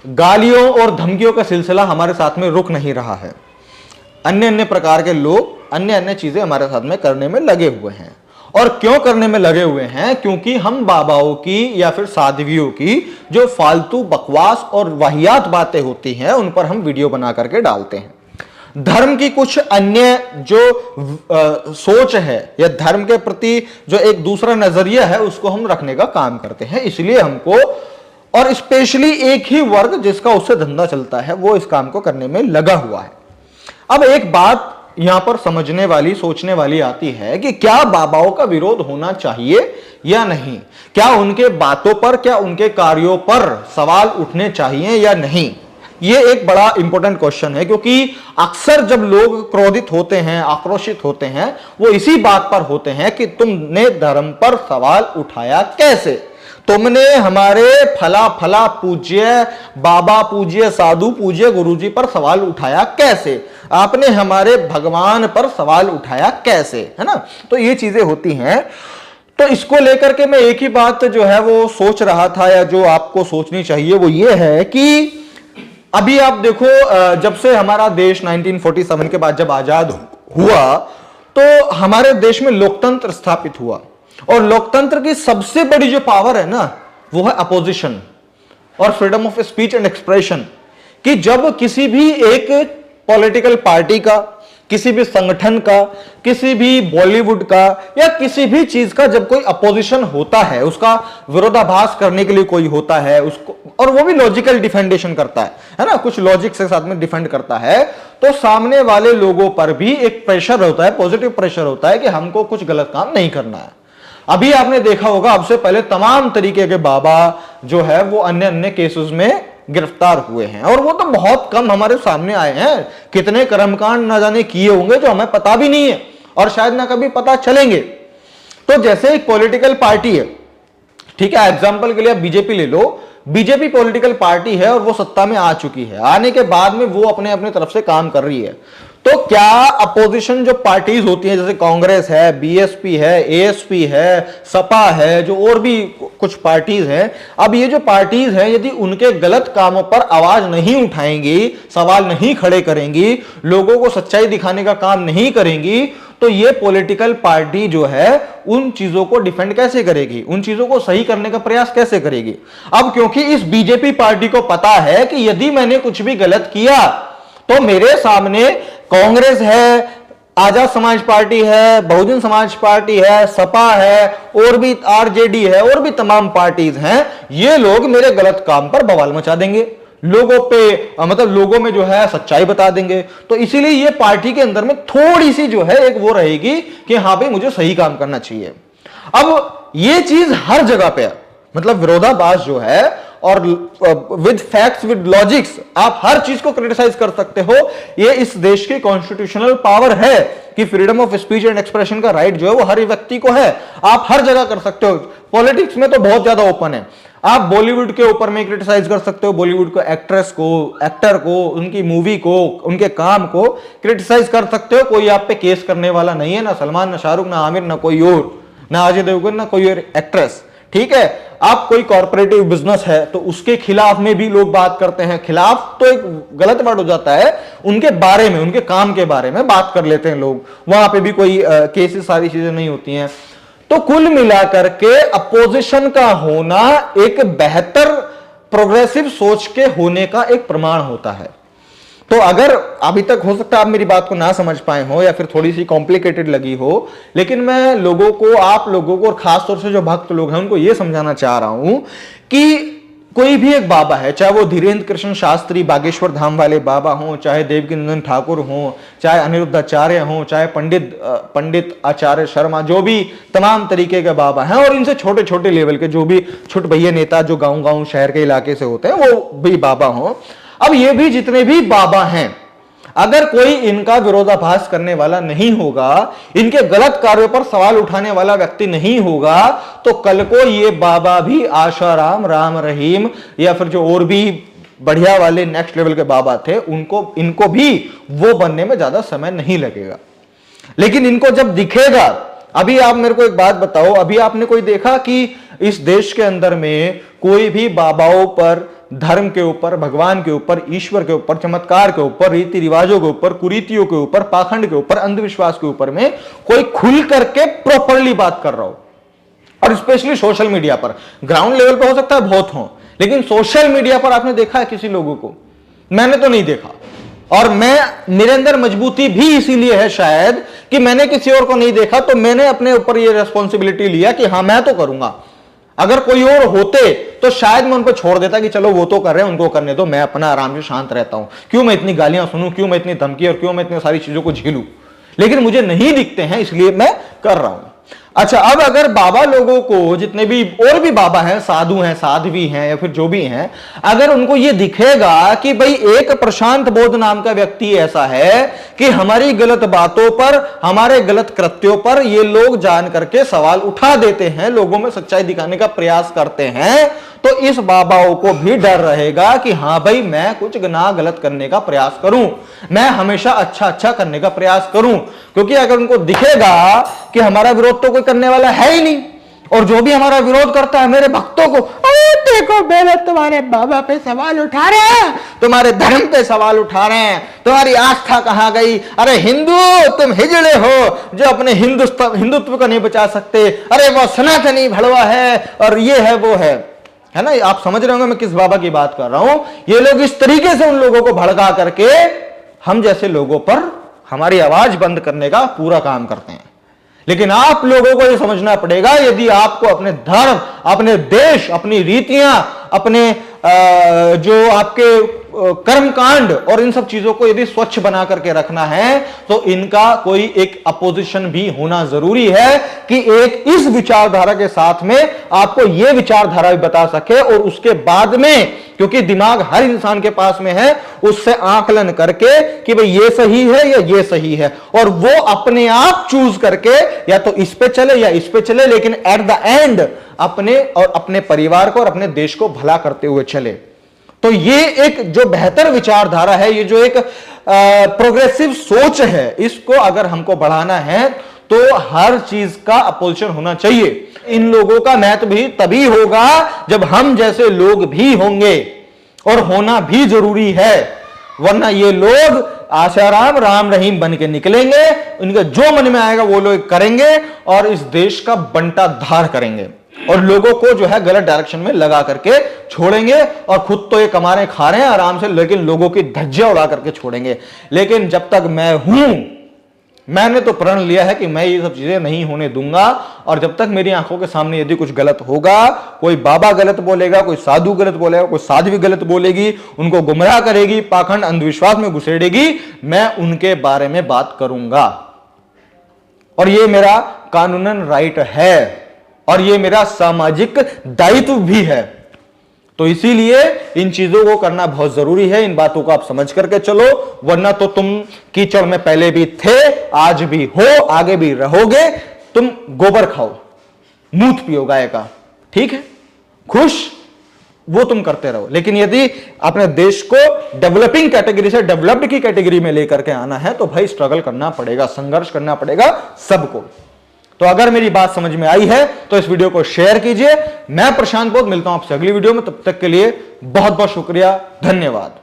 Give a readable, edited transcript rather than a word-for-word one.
गालियों और धमकियों का सिलसिला हमारे साथ में रुक नहीं रहा है। अन्य अन्य प्रकार के लोग अन्य अन्य चीजें हमारे साथ में करने में लगे हुए हैं। और क्यों करने में लगे हुए हैं? क्योंकि हम बाबाओं की या फिर साध्वियों की जो फालतू बकवास और वाहियात बातें होती हैं उन पर हम वीडियो बना करके डालते हैं। धर्म की कुछ अन्य जो सोच है या धर्म के प्रति जो एक दूसरा नजरिया है उसको हम रखने का काम करते हैं। इसलिए हमको, और स्पेशली एक ही वर्ग जिसका उससे धंधा चलता है, वो इस काम को करने में लगा हुआ है। अब एक बात यहां पर समझने वाली, सोचने वाली आती है कि क्या बाबाओं का विरोध होना चाहिए या नहीं? क्या उनके बातों पर, क्या उनके कार्यों पर सवाल उठने चाहिए या नहीं? ये एक बड़ा इंपॉर्टेंट क्वेश्चन है, क्योंकि अक्सर जब लोग क्रोधित होते हैं, आक्रोशित होते हैं, वो इसी बात पर होते हैं कि तुमने धर्म पर सवाल उठाया कैसे? तुमने हमारे फला फला पूज्य बाबा, पूज्य साधु, पूज्य गुरुजी पर सवाल उठाया कैसे? आपने हमारे भगवान पर सवाल उठाया कैसे? है ना? तो ये चीजें होती हैं। तो इसको लेकर के मैं एक ही बात जो है वो सोच रहा था, या जो आपको सोचनी चाहिए वो ये है कि अभी आप देखो, जब से हमारा देश 1947 के बाद जब आजाद हुआ तो हमारे देश में लोकतंत्र स्थापित हुआ, और लोकतंत्र की सबसे बड़ी जो पावर है ना वो है अपोजिशन और freedom of speech and expression. कि जब किसी भी एक पॉलिटिकल पार्टी का, किसी भी संगठन का, किसी भी बॉलीवुड का या किसी भी चीज का जब कोई अपोजिशन होता है, उसका विरोधाभास करने के लिए कोई होता है उसको, और वो भी लॉजिकल डिफेंडेशन करता है ना, कुछ लॉजिक के साथ में डिफेंड करता है, तो सामने वाले लोगों पर भी एक प्रेशर होता है, पॉजिटिव प्रेशर होता है कि हमको कुछ गलत काम नहीं करना है। अभी आपने देखा होगा, अब से पहले तमाम तरीके के बाबा जो है वो अन्य अन्य केसेस में गिरफ्तार हुए हैं, और वो तो बहुत कम हमारे सामने आए हैं। कितने कर्मकांड ना जाने किए होंगे जो हमें पता भी नहीं है और शायद ना कभी पता चलेंगे। तो जैसे एक पॉलिटिकल पार्टी है, ठीक है, एग्जांपल के लिए आप बीजेपी ले लो। बीजेपी पॉलिटिकल पार्टी है और वो सत्ता में आ चुकी है। आने के बाद में वो अपने अपने तरफ से काम कर रही है। तो क्या अपोजिशन जो पार्टीज होती हैं, जैसे कांग्रेस है, बीएसपी है, एएसपी है, सपा है, जो और भी कुछ पार्टीज हैं, अब ये जो पार्टीज हैं यदि उनके गलत कामों पर आवाज नहीं उठाएंगी, सवाल नहीं खड़े करेंगी, लोगों को सच्चाई दिखाने का काम नहीं करेंगी, तो ये पॉलिटिकल पार्टी जो है उन चीजों को डिफेंड कैसे करेगी, उन चीजों को सही करने का प्रयास कैसे करेगी? अब क्योंकि इस बीजेपी पार्टी को पता है कि यदि मैंने कुछ भी गलत किया तो मेरे सामने कांग्रेस है, आजाद समाज पार्टी है, बहुजन समाज पार्टी है, सपा है, और भी आरजेडी है, और भी तमाम पार्टीज हैं, ये लोग मेरे गलत काम पर बवाल मचा देंगे, लोगों पे मतलब लोगों में जो है सच्चाई बता देंगे। तो इसीलिए ये पार्टी के अंदर में थोड़ी सी जो है एक वो रहेगी कि हाँ भाई मुझे सही काम करना चाहिए। अब ये चीज हर जगह पे, मतलब विरोधाभास जो है, और विद फैक्ट्स, विद लॉजिक्स, आप हर चीज को क्रिटिसाइज कर सकते हो। ये इस देश की कॉन्स्टिट्यूशनल पावर है कि freedom of speech and expression का राइट जो है वो हर व्यक्ति को है। आप हर जगह कर सकते हो। पॉलिटिक्स में तो बहुत ज्यादा ओपन है। आप बॉलीवुड के ऊपर में क्रिटिसाइज कर सकते हो, बॉलीवुड को, एक्ट्रेस को, एक्टर को, उनकी मूवी को, उनके काम को क्रिटिसाइज कर सकते हो। कोई आप पे केस करने वाला नहीं है, ना सलमान, ना शाहरुख, ना आमिर, ना कोई और, ना अजय देवगन, ना कोई और एक्ट्रेस, ठीक है। आप कोई कॉर्पोरेटिव बिजनेस है तो उसके खिलाफ में भी लोग बात करते हैं। खिलाफ तो एक गलत वर्ड हो जाता है, उनके बारे में, उनके काम के बारे में बात कर लेते हैं लोग, वहां पे भी कोई केसेस, सारी चीजें नहीं होती हैं। तो कुल मिलाकर के अपोजिशन का होना एक बेहतर प्रोग्रेसिव सोच के होने का एक प्रमाण होता है। तो अगर अभी तक हो सकता है आप मेरी बात को ना समझ पाए हो या फिर थोड़ी सी कॉम्प्लिकेटेड लगी हो, लेकिन मैं लोगों को, आप लोगों को, और खासतौर से जो भक्त लोग हैं उनको यह समझाना चाह रहा हूं कि कोई भी एक बाबा है, चाहे वो धीरेन्द्र कृष्ण शास्त्री बागेश्वर धाम वाले बाबा हों, चाहे देवकी नंदन ठाकुर हों, चाहे अनिरुद्धाचार्य हों, चाहे पंडित आचार्य शर्मा, जो भी तमाम तरीके के बाबा हैं, और इनसे छोटे छोटे लेवल के जो भी छोटे भैया नेता जो गांव शहर के इलाके से होते हैं वो भी बाबा हों। अब ये भी जितने भी बाबा हैं, अगर कोई इनका विरोधाभास करने वाला नहीं होगा, इनके गलत कार्यों पर सवाल उठाने वाला व्यक्ति नहीं होगा, तो कल को ये बाबा भी आशाराम, राम रहीम, या फिर जो और भी बढ़िया वाले नेक्स्ट लेवल के बाबा थे, इनको भी वो बनने में ज्यादा समय नहीं लगेगा। लेकिन इनको जब दिखेगा, अभी आप मेरे को एक बात बताओ, अभी आपने कोई देखा कि इस देश के अंदर में कोई भी बाबाओं पर धर्म के ऊपर, भगवान के ऊपर, ईश्वर के ऊपर, चमत्कार के ऊपर, रीति रिवाजों के ऊपर, कुरीतियों के ऊपर, पाखंड के ऊपर, अंधविश्वास के ऊपर में कोई खुल करके प्रॉपरली बात कर रहा हो। और स्पेशली सोशल मीडिया पर, ग्राउंड लेवल पर हो सकता है बहुत हो, लेकिन सोशल मीडिया पर आपने देखा है किसी लोगों को? मैंने तो नहीं देखा। और मेरे अंदर मजबूती भी इसीलिए है शायद कि मैंने किसी और को नहीं देखा, तो मैंने अपने ऊपर ये रिस्पॉन्सिबिलिटी लिया कि हाँ मैं तो करूंगा। अगर कोई और होते तो शायद मैं उन पर छोड़ देता कि चलो वो तो कर रहे हैं, उनको करने दो, मैं अपना आराम से शांत रहता हूं। क्यों मैं इतनी गालियां सुनूं, क्यों मैं इतनी धमकी और क्यों मैं इतनी सारी चीजों को झेलूं? लेकिन मुझे नहीं दिखते हैं इसलिए मैं कर रहा हूं। अच्छा, अब अगर बाबा लोगों को, जितने भी और भी बाबा हैं, साधु हैं, साध्वी हैं या फिर जो भी हैं, अगर उनको ये दिखेगा कि भाई एक प्रशांत बोध नाम का व्यक्ति ऐसा है कि हमारी गलत बातों पर, हमारे गलत कृत्यों पर ये लोग जान करके सवाल उठा देते हैं, लोगों में सच्चाई दिखाने का प्रयास करते हैं, तो इस बाबाओं को भी डर रहेगा कि हां भाई मैं कुछ गुनाह गलत करने का प्रयास करूं, मैं हमेशा अच्छा अच्छा करने का प्रयास करूं। क्योंकि अगर उनको दिखेगा कि हमारा विरोध तो कोई करने वाला है ही नहीं, और जो भी हमारा विरोध करता है मेरे भक्तों को, अरे देखो बेले तुम्हारे बाबा पे सवाल उठा रहे हैं, तुम्हारे धर्म पे सवाल उठा रहे हैं, तुम्हारी आस्था कहां गई? अरे हिंदू तुम हिजड़े हो जो अपने हिंदुत्व को नहीं बचा सकते, अरे वो सनातनी भड़वा है और ये है वो है ना। आप समझ रहे होंगे मैं किस बाबा की बात कर रहा हूं। ये लोग इस तरीके से उन लोगों को भड़का करके हम जैसे लोगों पर हमारी आवाज बंद करने का पूरा काम करते हैं। लेकिन आप लोगों को यह समझना पड़ेगा, यदि आपको अपने धर्म, अपने देश, अपनी रीतियां, अपने जो आपके कर्मकांड और इन सब चीजों को यदि स्वच्छ बना करके रखना है, तो इनका कोई एक अपोजिशन भी होना जरूरी है कि एक इस विचारधारा के साथ में आपको यह विचारधारा भी बता सके, और उसके बाद में, क्योंकि दिमाग हर इंसान के पास में है, उससे आकलन करके कि भाई ये सही है या ये सही है, और वो अपने आप चूज करके या तो इस पे चले या इस पे चले, लेकिन एट द एंड अपने और अपने परिवार को और अपने देश को भला करते हुए चले। तो ये एक जो बेहतर विचारधारा है, ये जो एक प्रोग्रेसिव सोच है, इसको अगर हमको बढ़ाना है तो हर चीज का अपोजिशन होना चाहिए। इन लोगों का महत्व भी तभी होगा जब हम जैसे लोग भी होंगे, और होना भी जरूरी है, वरना ये लोग आशाराम राम रहीम बन के निकलेंगे, इनका जो मन में आएगा वो लोग करेंगे और इस देश का बंटा धार करेंगे, और लोगों को जो है गलत डायरेक्शन में लगा करके छोड़ेंगे, और खुद तो ये कमा रहे खा रहे हैं आराम से, लेकिन लोगों की धज्जियां उड़ा करके छोड़ेंगे। लेकिन जब तक मैं हूं, मैंने तो प्रण लिया है कि मैं ये सब चीजें नहीं होने दूंगा, और जब तक मेरी आंखों के सामने यदि कुछ गलत होगा, कोई बाबा गलत बोलेगा, कोई साधु गलत बोलेगा, कोई साध्वी गलत बोलेगी, उनको गुमराह करेगी, पाखंड अंधविश्वास में घुसेड़ेगी, मैं उनके बारे में बात करूंगा। और ये मेरा कानूनन राइट है, और ये मेरा सामाजिक दायित्व भी है। तो इसीलिए इन चीजों को करना बहुत जरूरी है। इन बातों को आप समझ करके चलो, वरना तो तुम कीचड़ में पहले भी थे, आज भी हो, आगे भी रहोगे। तुम गोबर खाओ, मूत पियो गाय का, ठीक है, खुश, वो तुम करते रहो। लेकिन यदि अपने देश को डेवलपिंग कैटेगरी से डेवलप्ड की कैटेगरी में लेकर के आना है, तो भाई स्ट्रगल करना पड़ेगा, संघर्ष करना पड़ेगा सबको। तो अगर मेरी बात समझ में आई है तो इस वीडियो को शेयर कीजिए। मैं प्रशांत बोध, मिलता हूं आपसे अगली वीडियो में, तब तक के लिए बहुत बहुत शुक्रिया, धन्यवाद।